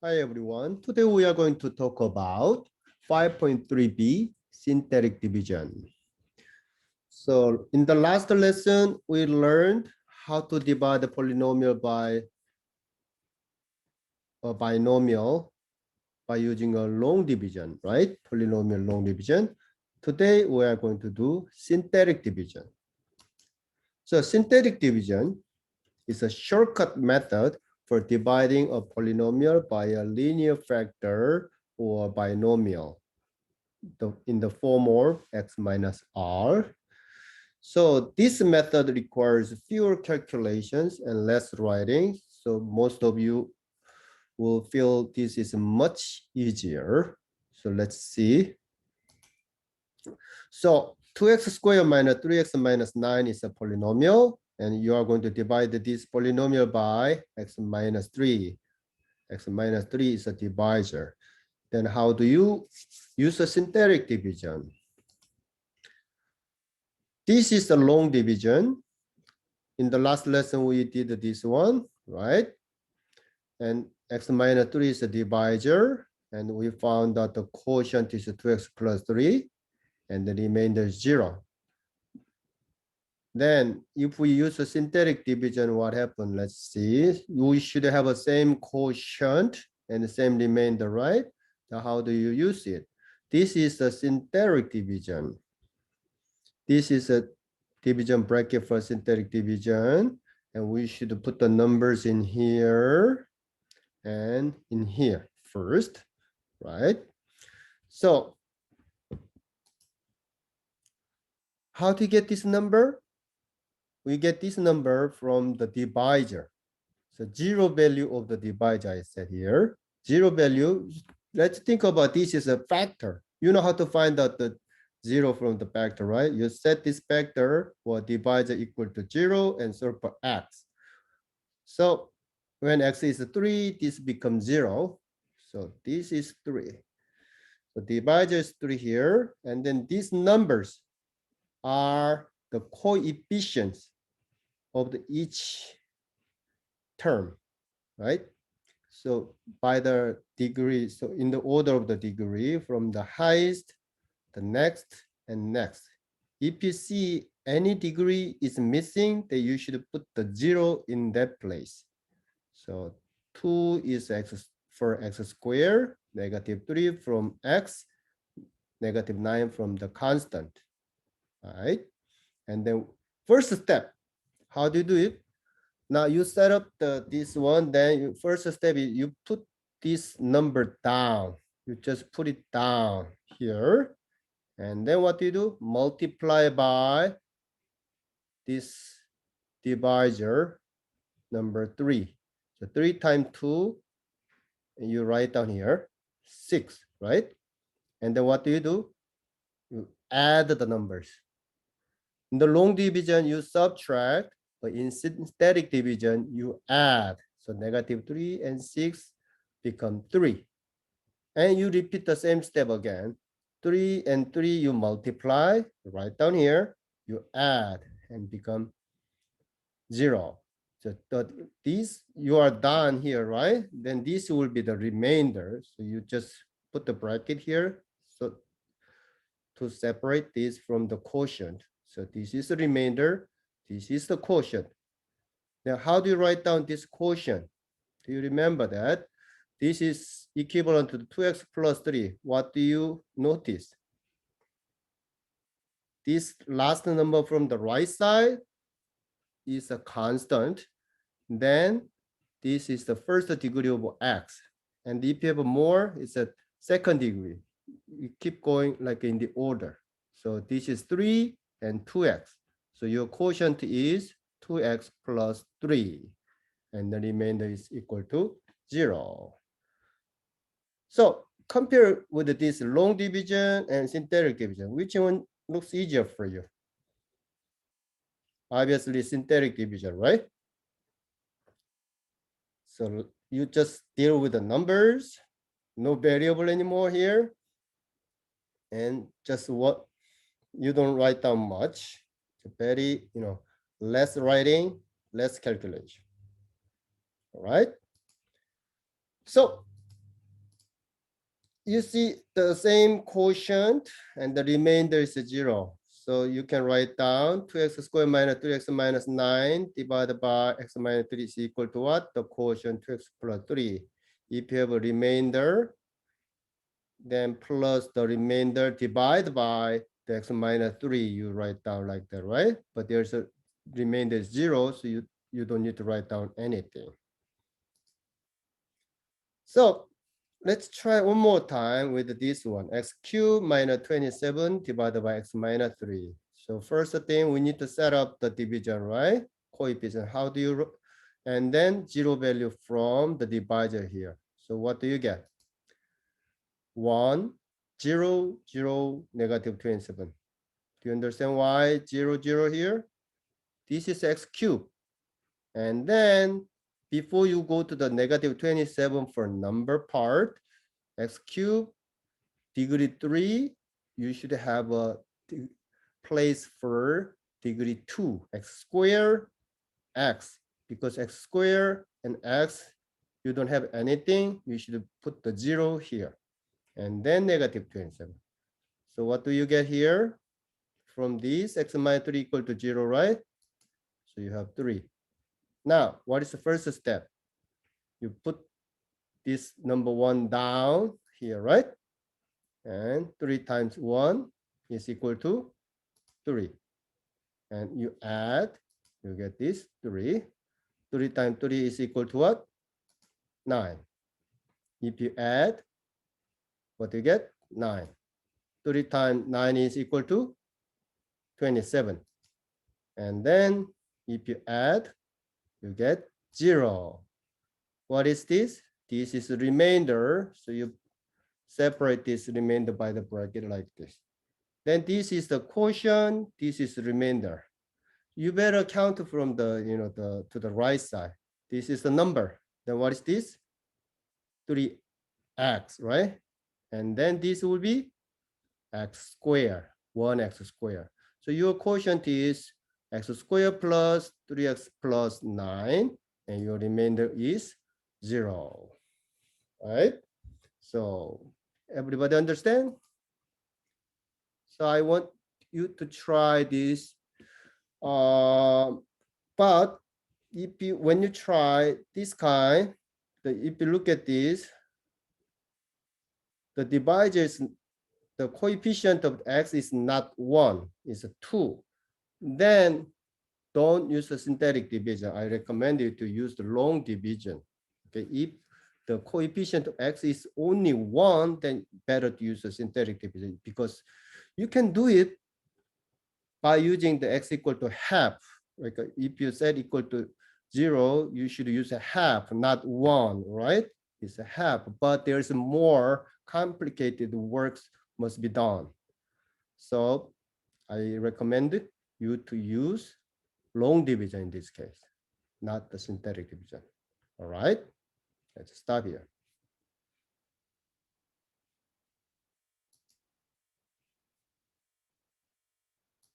Hi everyone. Today we are going to talk about 5.3b synthetic division. So in the last lesson, we learned how to divide the polynomial by a binomial by using a long division, right? Polynomial long division. Today we are going to do synthetic division. So synthetic division is a shortcut method for dividing a polynomial by a linear factor or binomial in the form of x minus r. So this method requires fewer calculations and less writing. So most of you will feel this is much easier. So let's see. So 2x squared minus 3x minus 9 is a polynomial. And you are going to divide this polynomial by x minus 3. X minus 3 is a divisor. Then how do you use a synthetic division? This is a long division. In the last lesson, we did this one, right? And x minus 3 is a divisor. And we found that the quotient is 2x plus 3. And the remainder is 0. Then if we use a synthetic division, what happened? Let's see. We should have the same quotient and the same remainder, right? Now how do you use it? This is a synthetic division. This is a division bracket for synthetic division. And we should put the numbers in here and in here first, right? So how to get this number? We get this number from the divisor. So zero value of the divisor I said here. Zero value, let's think about this as a factor. You know how to find out the zero from the factor, right? You set this factor or divisor equal to 0 and solve for x. So when x is 3, this becomes 0. So this is 3. So divisor is 3 here. And then these numbers are the coefficients of each term, right? So by the degree, so in the order of the degree from the highest, the next, and next. If you see any degree is missing, then you should put the 0 in that place. So 2 is x for x squared, negative 3 from x, negative 9 from the constant. All right. And then first step, how do you do it? Now you set up this one, then first step is you put this number down. You just put it down here. And then what do you do? Multiply by this divisor number 3. So 3 times 2, and you write down here 6, right? And then what do? You add the numbers. In the long division, you subtract, but in synthetic division, you add. So negative 3 and 6 become 3. And you repeat the same step again. 3 and 3 you multiply, write down here, you add and become 0. So these you are done here, right? Then this will be the remainder. So you just put the bracket here so to separate this from the quotient. So this is the remainder, this is the quotient. Now how do you write down this quotient? Do you remember that? This is equivalent to 2x plus 3. What do you notice? This last number from the right side is a constant. Then this is the first degree of x. And if you have more, it's a second degree. You keep going like in the order. So this is 3 and 2x. So your quotient is 2x plus 3. And the remainder is equal to 0. So compare with this long division and synthetic division. Which one looks easier for you? Obviously synthetic division, right? So you just deal with the numbers, no variable anymore here. And just what you don't write down much. It's very, less writing, less calculation. All right. So you see the same quotient and the remainder is 0. So you can write down 2x squared minus 3x minus 9 divided by x minus 3 is equal to what? The quotient 2x plus 3. If you have a remainder, then plus the remainder divided by the x minus 3, you write down like that, right? But there's a remainder is 0, so you don't need to write down anything. So let's try one more time with this one, x cubed minus 27 divided by x minus 3. So first thing, we need to set up the division, right? Coefficient, how do you, and then 0 value from the divisor here. So what do you get? 1, 0, 0, negative 27. Do you understand why 0, 0 here? This is x cubed. And then before you go to the negative 27 for number part, x cubed degree 3, you should have a place for degree 2, x squared, x, because x squared and x, you don't have anything, you should put the 0 here, and then negative 27. So what do you get here? From this, x minus 3 equal to 0, right? So you have 3. Now, what is the first step? You put this number 1 down here, right? And 3 times 1 is equal to 3. And you add, you get this 3. 3 times 3 is equal to what? 9. If you add, what do you get? 9. 3 times 9 is equal to 27. And then if you add, you get 0. What is this? This is a remainder. So you separate this remainder by the bracket like this. Then this is the quotient. This is the remainder. You better count from the, to the right side. This is the number. Then what is this? 3x, right? And then this will be x squared, 1x squared. So your quotient is x squared plus 3x plus 9, and your remainder is 0, right? So everybody understand? So I want you to try this. But when you try this kind, if you look at this, the divisor is, the coefficient of x is not 1, it's 2. Then don't use the synthetic division. I recommend you to use the long division. Okay, if the coefficient of x is only 1, then better to use the synthetic division, because you can do it by using the x equal to half. Like if you said equal to 0, you should use a half, not 1, right? It's a half, but there's more complicated works must be done. So I recommend you to use long division in this case, not the synthetic division. All right, let's stop here.